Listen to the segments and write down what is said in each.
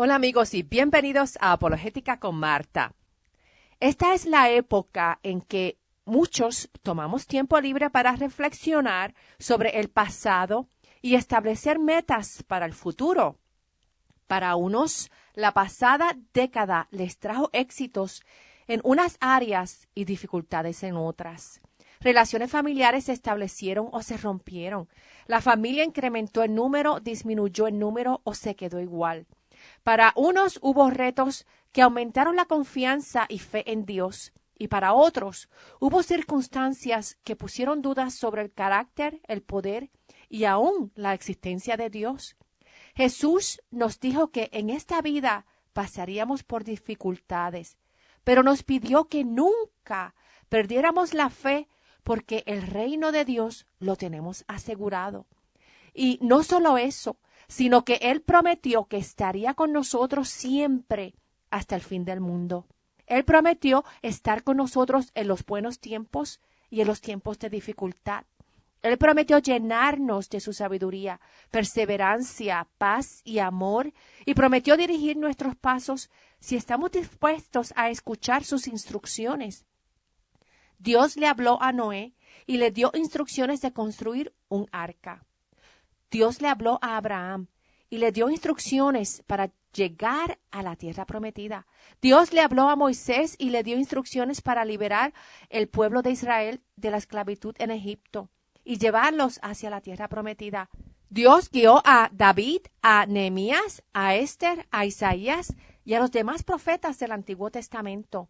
Hola amigos y bienvenidos a Apologética con Marta. Esta es la época en que muchos tomamos tiempo libre para reflexionar sobre el pasado y establecer metas para el futuro. Para unos, la pasada década les trajo éxitos en unas áreas y dificultades en otras. Relaciones familiares se establecieron o se rompieron. La familia incrementó en número, disminuyó en número o se quedó igual. Para unos hubo retos que aumentaron la confianza y fe en Dios, y para otros hubo circunstancias que pusieron dudas sobre el carácter, el poder y aún la existencia de Dios. Jesús nos dijo que en esta vida pasaríamos por dificultades, pero nos pidió que nunca perdiéramos la fe porque el reino de Dios lo tenemos asegurado. Y no solo eso, sino que Él prometió que estaría con nosotros siempre hasta el fin del mundo. Él prometió estar con nosotros en los buenos tiempos y en los tiempos de dificultad. Él prometió llenarnos de su sabiduría, perseverancia, paz y amor, y prometió dirigir nuestros pasos si estamos dispuestos a escuchar sus instrucciones. Dios le habló a Noé y le dio instrucciones de construir un arca. Dios le habló a Abraham y le dio instrucciones para llegar a la tierra prometida. Dios le habló a Moisés y le dio instrucciones para liberar el pueblo de Israel de la esclavitud en Egipto y llevarlos hacia la tierra prometida. Dios guió a David, a Nehemías, a Esther, a Isaías y a los demás profetas del Antiguo Testamento.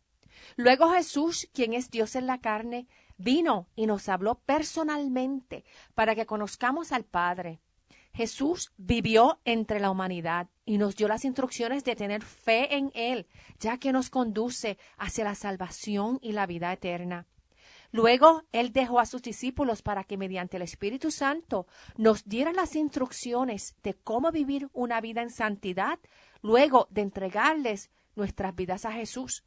Luego Jesús, quien es Dios en la carne, vino y nos habló personalmente para que conozcamos al Padre. Jesús vivió entre la humanidad y nos dio las instrucciones de tener fe en Él, ya que nos conduce hacia la salvación y la vida eterna. Luego, Él dejó a sus discípulos para que mediante el Espíritu Santo nos dieran las instrucciones de cómo vivir una vida en santidad, luego de entregarles nuestras vidas a Jesús.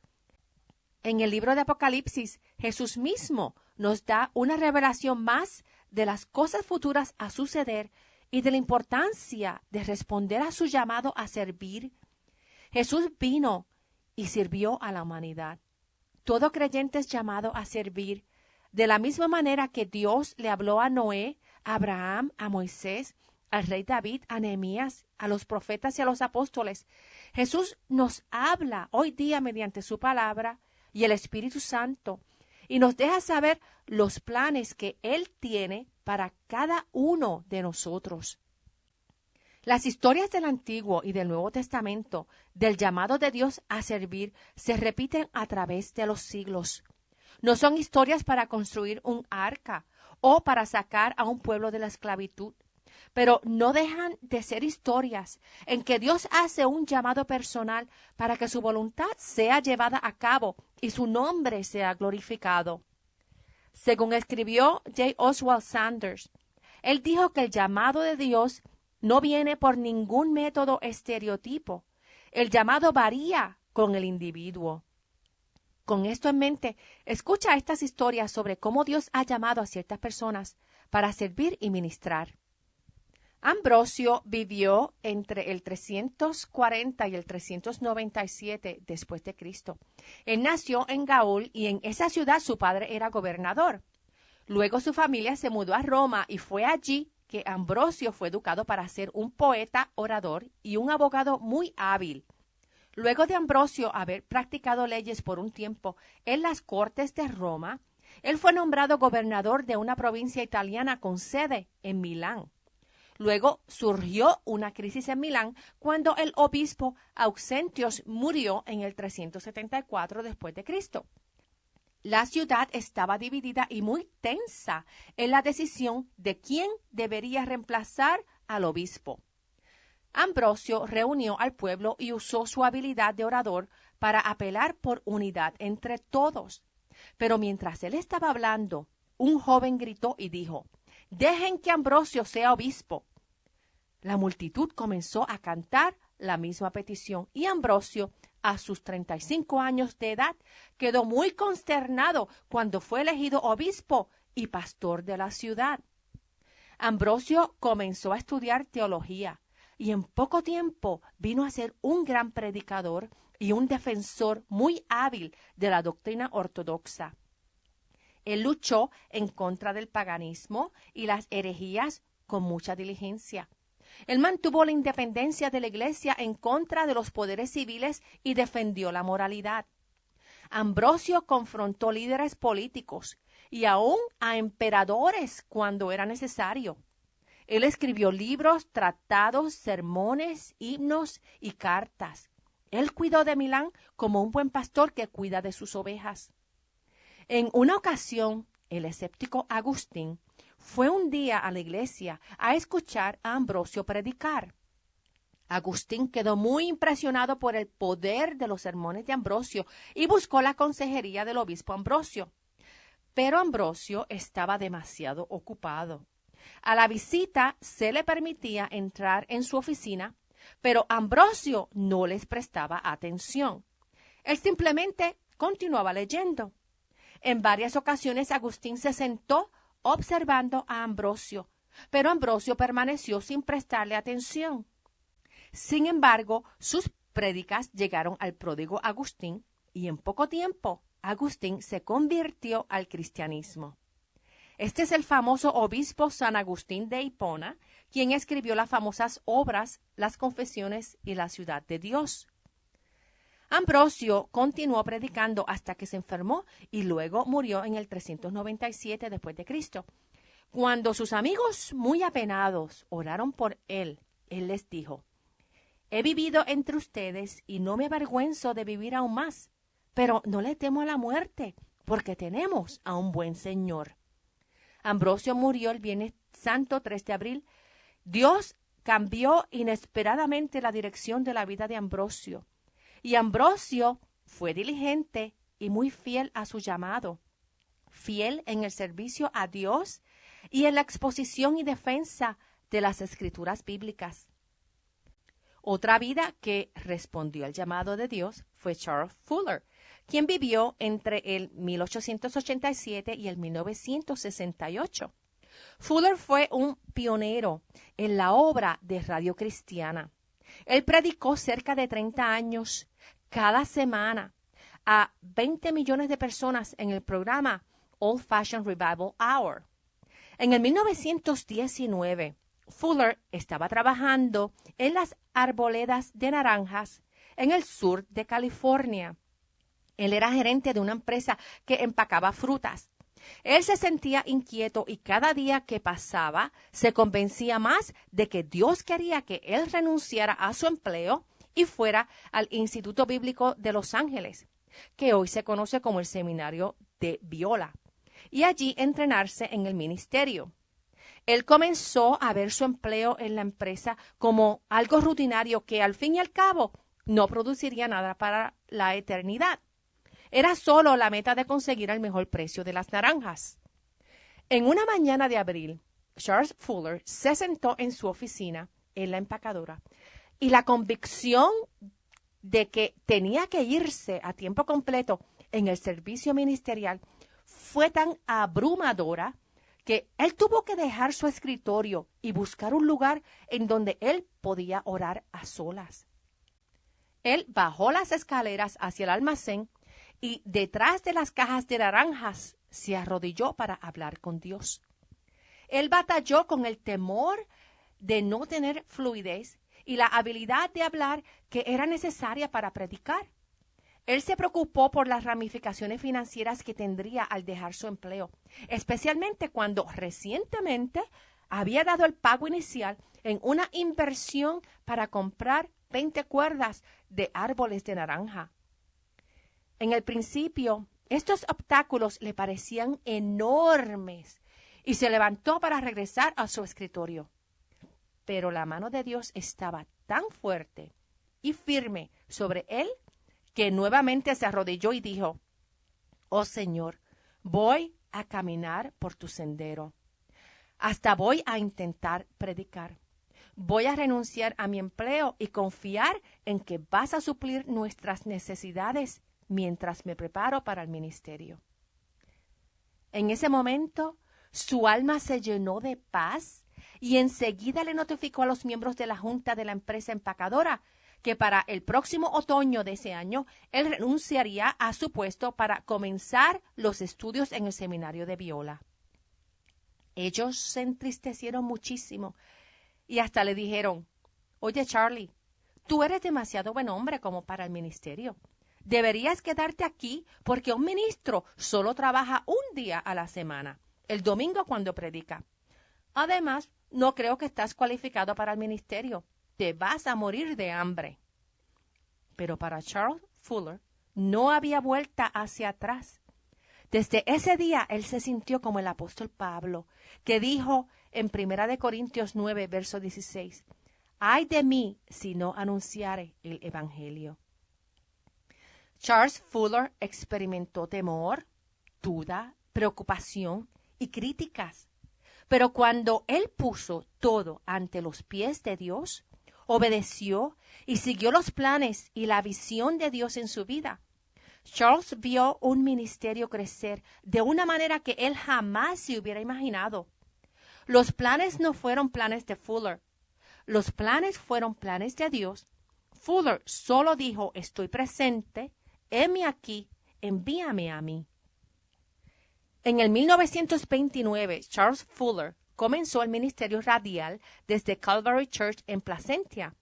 En el libro de Apocalipsis, Jesús mismo nos da una revelación más de las cosas futuras a suceder y de la importancia de responder a su llamado a servir. Jesús vino y sirvió a la humanidad. Todo creyente es llamado a servir, de la misma manera que Dios le habló a Noé, a Abraham, a Moisés, al rey David, a Nehemías, a los profetas y a los apóstoles. Jesús nos habla hoy día mediante su palabra y el Espíritu Santo, y nos deja saber los planes que Él tiene para cada uno de nosotros. Las historias del Antiguo y del Nuevo Testamento del llamado de Dios a servir se repiten a través de los siglos. No son historias para construir un arca o para sacar a un pueblo de la esclavitud, pero no dejan de ser historias en que Dios hace un llamado personal para que su voluntad sea llevada a cabo y su nombre sea glorificado. Según escribió J. Oswald Sanders, él dijo que el llamado de Dios no viene por ningún método estereotipo. El llamado varía con el individuo. Con esto en mente, escucha estas historias sobre cómo Dios ha llamado a ciertas personas para servir y ministrar. Ambrosio vivió entre el 340 y el 397 después de Cristo. Él nació en Gaul y en esa ciudad su padre era gobernador. Luego su familia se mudó a Roma y fue allí que Ambrosio fue educado para ser un poeta, orador y un abogado muy hábil. Luego de Ambrosio haber practicado leyes por un tiempo en las cortes de Roma, él fue nombrado gobernador de una provincia italiana con sede en Milán. Luego surgió una crisis en Milán cuando el obispo Auxentios murió en el 374 después de Cristo. La ciudad estaba dividida y muy tensa en la decisión de quién debería reemplazar al obispo. Ambrosio reunió al pueblo y usó su habilidad de orador para apelar por unidad entre todos. Pero mientras él estaba hablando, un joven gritó y dijo: «Dejen que Ambrosio sea obispo». La multitud comenzó a cantar la misma petición y Ambrosio, a sus 35 años de edad, quedó muy consternado cuando fue elegido obispo y pastor de la ciudad. Ambrosio comenzó a estudiar teología y en poco tiempo vino a ser un gran predicador y un defensor muy hábil de la doctrina ortodoxa. Él luchó en contra del paganismo y las herejías con mucha diligencia. Él mantuvo la independencia de la Iglesia en contra de los poderes civiles y defendió la moralidad. Ambrosio confrontó líderes políticos y aún a emperadores cuando era necesario. Él escribió libros, tratados, sermones, himnos y cartas. Él cuidó de Milán como un buen pastor que cuida de sus ovejas. En una ocasión, el escéptico Agustín fue un día a la iglesia a escuchar a Ambrosio predicar. Agustín quedó muy impresionado por el poder de los sermones de Ambrosio y buscó la consejería del obispo Ambrosio. Pero Ambrosio estaba demasiado ocupado. A la visita se le permitía entrar en su oficina, pero Ambrosio no les prestaba atención. Él simplemente continuaba leyendo. En varias ocasiones Agustín se sentó observando a Ambrosio, pero Ambrosio permaneció sin prestarle atención. Sin embargo, sus prédicas llegaron al pródigo Agustín y en poco tiempo Agustín se convirtió al cristianismo. Este es el famoso obispo San Agustín de Hipona, quien escribió las famosas obras Las Confesiones y La Ciudad de Dios. Ambrosio continuó predicando hasta que se enfermó y luego murió en el 397 después de Cristo. Cuando sus amigos, muy apenados, oraron por él, él les dijo: «He vivido entre ustedes y no me avergüenzo de vivir aún más, pero no le temo a la muerte, porque tenemos a un buen Señor». Ambrosio murió el Viernes Santo 3 de abril. Dios cambió inesperadamente la dirección de la vida de Ambrosio. Y Ambrosio fue diligente y muy fiel a su llamado, fiel en el servicio a Dios y en la exposición y defensa de las escrituras bíblicas. Otra vida que respondió al llamado de Dios fue Charles Fuller, quien vivió entre el 1887 y el 1968. Fuller fue un pionero en la obra de radio cristiana. Él predicó cerca de 30 años cada semana a 20 millones de personas en el programa Old Fashioned Revival Hour. En el 1919, Fuller estaba trabajando en las arboledas de naranjas en el sur de California. Él era gerente de una empresa que empacaba frutas. Él se sentía inquieto y cada día que pasaba se convencía más de que Dios quería que él renunciara a su empleo y fuera al Instituto Bíblico de Los Ángeles, que hoy se conoce como el Seminario de Biola, y allí entrenarse en el ministerio. Él comenzó a ver su empleo en la empresa como algo rutinario que al fin y al cabo no produciría nada para la eternidad. Era solo la meta de conseguir el mejor precio de las naranjas. En una mañana de abril, Charles Fuller se sentó en su oficina, en la empacadora, y la convicción de que tenía que irse a tiempo completo en el servicio ministerial fue tan abrumadora que él tuvo que dejar su escritorio y buscar un lugar en donde él podía orar a solas. Él bajó las escaleras hacia el almacén y detrás de las cajas de naranjas se arrodilló para hablar con Dios. Él batalló con el temor de no tener fluidez y la habilidad de hablar que era necesaria para predicar. Él se preocupó por las ramificaciones financieras que tendría al dejar su empleo, especialmente cuando recientemente había dado el pago inicial en una inversión para comprar 20 cuerdas de árboles de naranja. En el principio, estos obstáculos le parecían enormes y se levantó para regresar a su escritorio. Pero la mano de Dios estaba tan fuerte y firme sobre él que nuevamente se arrodilló y dijo: «Oh Señor, voy a caminar por tu sendero. Hasta voy a intentar predicar. Voy a renunciar a mi empleo y confiar en que vas a suplir nuestras necesidades mientras me preparo para el ministerio». En ese momento, su alma se llenó de paz y enseguida le notificó a los miembros de la junta de la empresa empacadora que para el próximo otoño de ese año él renunciaría a su puesto para comenzar los estudios en el seminario de Biola. Ellos se entristecieron muchísimo y hasta le dijeron: oye, Charlie, tú eres demasiado buen hombre como para el ministerio. Deberías quedarte aquí porque un ministro solo trabaja un día a la semana, el domingo cuando predica. Además, no creo que estás cualificado para el ministerio. Te vas a morir de hambre. Pero para Charles Fuller no había vuelta hacia atrás. Desde ese día él se sintió como el apóstol Pablo, que dijo en 1 Corintios 9, verso 16, «Ay de mí si no anunciare el evangelio». Charles Fuller experimentó temor, duda, preocupación y críticas. Pero cuando él puso todo ante los pies de Dios, obedeció y siguió los planes y la visión de Dios en su vida, Charles vio un ministerio crecer de una manera que él jamás se hubiera imaginado. Los planes no fueron planes de Fuller. Los planes fueron planes de Dios. Fuller solo dijo: estoy presente, heme aquí, envíame a mí. En el 1929, Charles Fuller comenzó el ministerio radial desde Calvary Church en Placentia.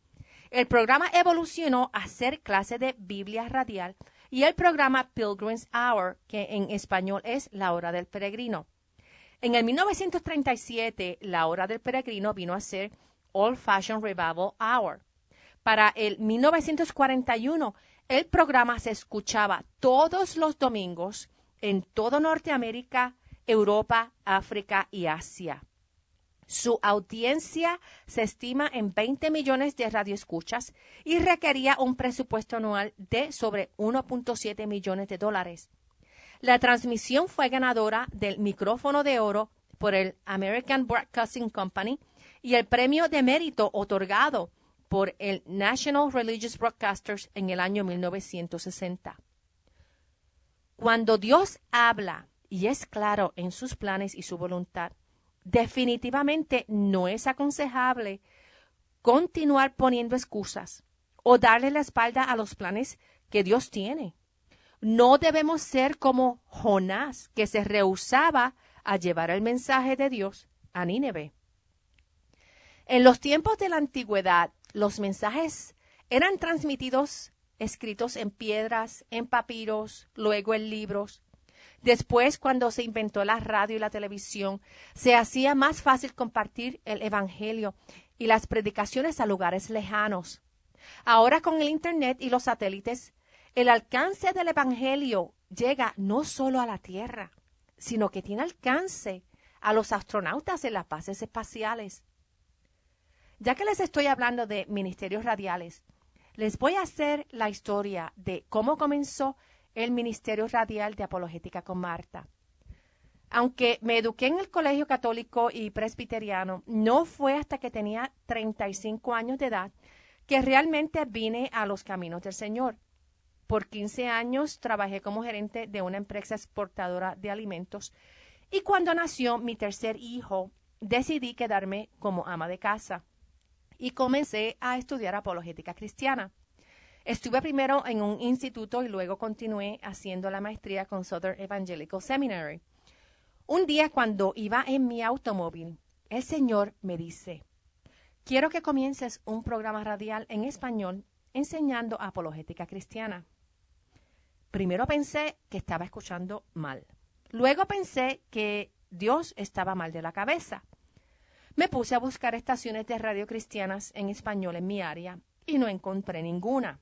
El programa evolucionó a ser clase de Biblia radial y el programa Pilgrim's Hour, que en español es La Hora del Peregrino. En el 1937, La Hora del Peregrino vino a ser Old Fashioned Revival Hour. Para el 1941, el programa se escuchaba todos los domingos en todo Norteamérica, Europa, África y Asia. Su audiencia se estima en 20 millones de radioescuchas y requería un presupuesto anual de sobre 1.7 millones de dólares. La transmisión fue ganadora del micrófono de oro por el American Broadcasting Company y el premio de mérito otorgado por el National Religious Broadcasters en el año 1960. Cuando Dios habla y es claro en sus planes y su voluntad, definitivamente no es aconsejable continuar poniendo excusas o darle la espalda a los planes que Dios tiene. No debemos ser como Jonás, que se rehusaba a llevar el mensaje de Dios a Nínive. En los tiempos de la antigüedad, los mensajes eran transmitidos escritos en piedras, en papiros, luego en libros. Después, cuando se inventó la radio y la televisión, se hacía más fácil compartir el evangelio y las predicaciones a lugares lejanos. Ahora, con el Internet y los satélites, el alcance del evangelio llega no solo a la Tierra, sino que tiene alcance a los astronautas en las bases espaciales. Ya que les estoy hablando de ministerios radiales, les voy a hacer la historia de cómo comenzó el Ministerio Radial de Apologética con Marta. Aunque me eduqué en el colegio católico y presbiteriano, no fue hasta que tenía 35 años de edad que realmente vine a los caminos del Señor. Por 15 años trabajé como gerente de una empresa exportadora de alimentos y cuando nació mi tercer hijo, decidí quedarme como ama de casa y comencé a estudiar apologética cristiana. Estuve primero en un instituto y luego continué haciendo la maestría con Southern Evangelical Seminary. Un día cuando iba en mi automóvil, el Señor me dice: quiero que comiences un programa radial en español enseñando apologética cristiana. Primero pensé que estaba escuchando mal. Luego pensé que Dios estaba mal de la cabeza. Me puse a buscar estaciones de radio cristianas en español en mi área y no encontré ninguna.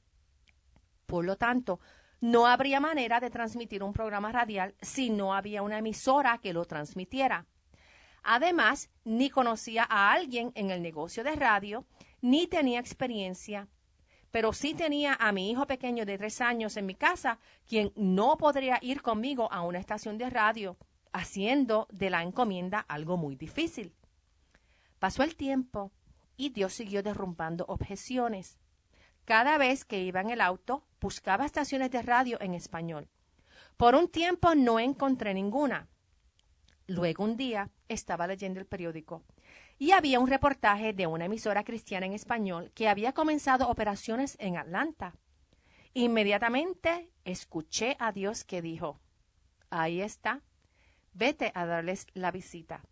Por lo tanto, no habría manera de transmitir un programa radial si no había una emisora que lo transmitiera. Además, ni conocía a alguien en el negocio de radio, ni tenía experiencia, pero sí tenía a mi hijo pequeño de 3 años en mi casa, quien no podría ir conmigo a una estación de radio, haciendo de la encomienda algo muy difícil. Pasó el tiempo y Dios siguió derrumbando objeciones. Cada vez que iba en el auto, buscaba estaciones de radio en español. Por un tiempo no encontré ninguna. Luego un día estaba leyendo el periódico y había un reportaje de una emisora cristiana en español que había comenzado operaciones en Atlanta. Inmediatamente escuché a Dios que dijo, ahí está, vete a darles la visita.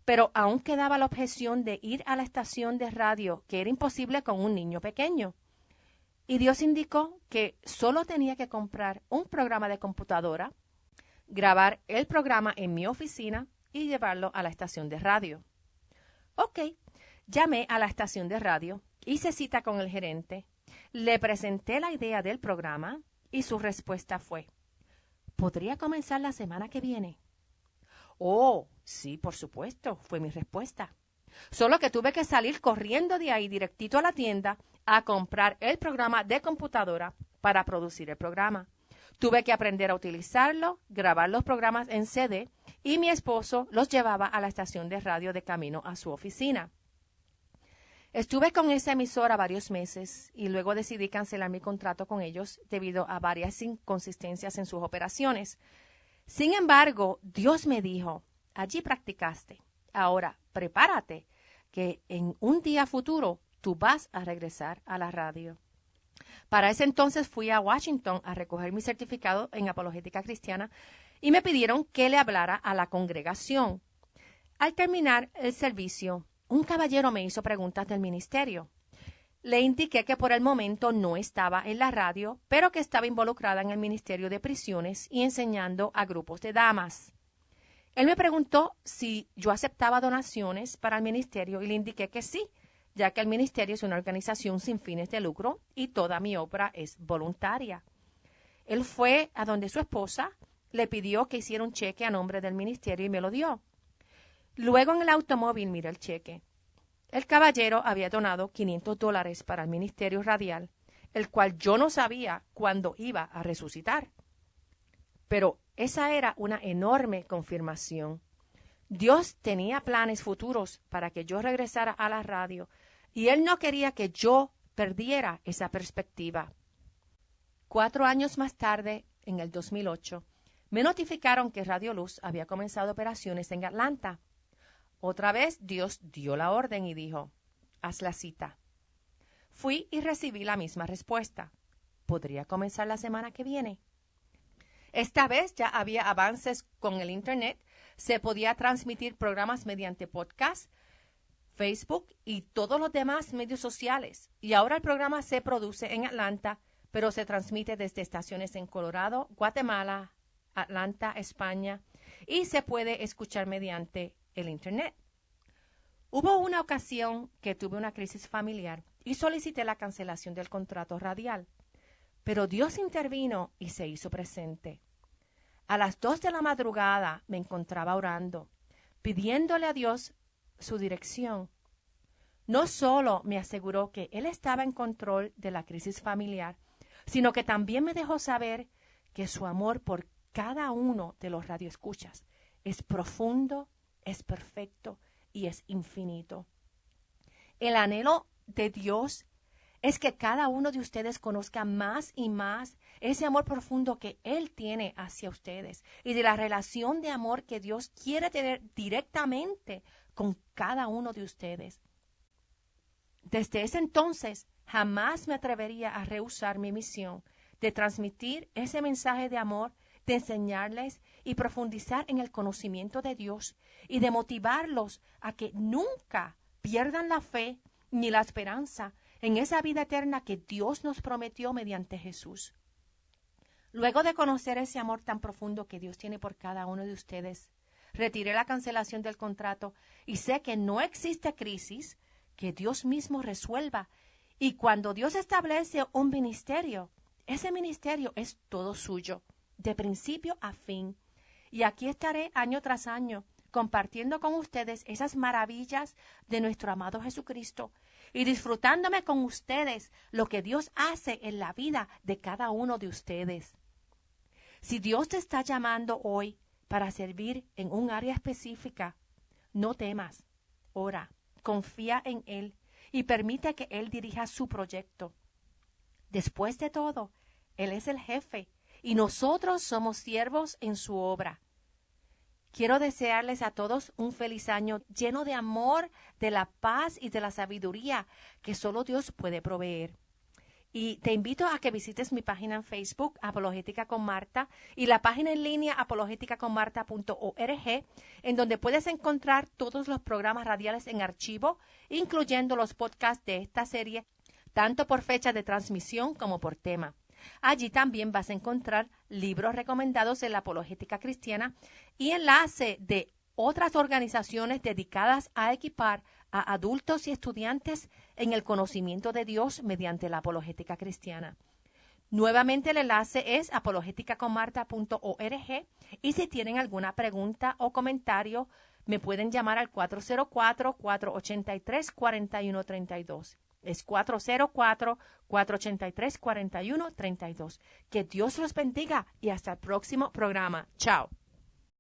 Pero aún quedaba la objeción de ir a la estación de radio, que era imposible con un niño pequeño. Y Dios indicó que solo tenía que comprar un programa de computadora, grabar el programa en mi oficina y llevarlo a la estación de radio. Ok, llamé a la estación de radio, hice cita con el gerente, le presenté la idea del programa y su respuesta fue, ¿podría comenzar la semana que viene? Oh, sí, por supuesto, fue mi respuesta. Solo que tuve que salir corriendo de ahí directito a la tienda a comprar el programa de computadora para producir el programa. Tuve que aprender a utilizarlo, grabar los programas en CD y mi esposo los llevaba a la estación de radio de camino a su oficina. Estuve con esa emisora varios meses y luego decidí cancelar mi contrato con ellos debido a varias inconsistencias en sus operaciones. Sin embargo, Dios me dijo, allí practicaste. Ahora, prepárate, que en un día futuro tú vas a regresar a la radio. Para ese entonces fui a Washington a recoger mi certificado en apologética cristiana y me pidieron que le hablara a la congregación. Al terminar el servicio, un caballero me hizo preguntas del ministerio. Le indiqué que por el momento no estaba en la radio, pero que estaba involucrada en el Ministerio de Prisiones y enseñando a grupos de damas. Él me preguntó si yo aceptaba donaciones para el ministerio y le indiqué que sí, ya que el ministerio es una organización sin fines de lucro y toda mi obra es voluntaria. Él fue a donde su esposa, le pidió que hiciera un cheque a nombre del ministerio y me lo dio. Luego en el automóvil miré el cheque. El caballero había donado $500 para el ministerio radial, el cual yo no sabía cuándo iba a resucitar. Pero esa era una enorme confirmación. Dios tenía planes futuros para que yo regresara a la radio y Él no quería que yo perdiera esa perspectiva. 4 años más tarde, en el 2008, me notificaron que Radio Luz había comenzado operaciones en Atlanta. Otra vez Dios dio la orden y dijo, haz la cita. Fui y recibí la misma respuesta. ¿Podría comenzar la semana que viene? Esta vez ya había avances con el Internet, se podía transmitir programas mediante podcast, Facebook y todos los demás medios sociales. Y ahora el programa se produce en Atlanta, pero se transmite desde estaciones en Colorado, Guatemala, Atlanta, España, y se puede escuchar mediante el Internet. Hubo una ocasión que tuve una crisis familiar y solicité la cancelación del contrato radial, pero Dios intervino y se hizo presente. A las 2 de la madrugada me encontraba orando, pidiéndole a Dios su dirección. No solo me aseguró que Él estaba en control de la crisis familiar, sino que también me dejó saber que su amor por cada uno de los radioescuchas es profundo, es perfecto y es infinito. El anhelo de Dios es que cada uno de ustedes conozca más y más ese amor profundo que Él tiene hacia ustedes y de la relación de amor que Dios quiere tener directamente con cada uno de ustedes. Desde ese entonces, jamás me atrevería a rehusar mi misión de transmitir ese mensaje de amor, de enseñarles y profundizar en el conocimiento de Dios y de motivarlos a que nunca pierdan la fe ni la esperanza en esa vida eterna que Dios nos prometió mediante Jesús. Luego de conocer ese amor tan profundo que Dios tiene por cada uno de ustedes, retiré la cancelación del contrato y sé que no existe crisis que Dios mismo resuelva. Y cuando Dios establece un ministerio, ese ministerio es todo suyo, de principio a fin. Y aquí estaré año tras año compartiendo con ustedes esas maravillas de nuestro amado Jesucristo y disfrutándome con ustedes lo que Dios hace en la vida de cada uno de ustedes. Si Dios te está llamando hoy para servir en un área específica, no temas, ora, confía en Él y permite que Él dirija su proyecto. Después de todo, Él es el jefe y nosotros somos siervos en su obra. Quiero desearles a todos un feliz año lleno de amor, de la paz y de la sabiduría que solo Dios puede proveer. Y te invito a que visites mi página en Facebook, Apologética con Marta, y la página en línea apologeticaconmarta.org, en donde puedes encontrar todos los programas radiales en archivo, incluyendo los podcasts de esta serie, tanto por fecha de transmisión como por tema. Allí también vas a encontrar libros recomendados de la apologética cristiana y enlace de otras organizaciones dedicadas a equipar a adultos y estudiantes en el conocimiento de Dios mediante la apologética cristiana. Nuevamente el enlace es apologeticaconmarta.org y si tienen alguna pregunta o comentario me pueden llamar al 404-483-4132. Es 404-483-4132. Que Dios los bendiga y hasta el próximo programa. Chao.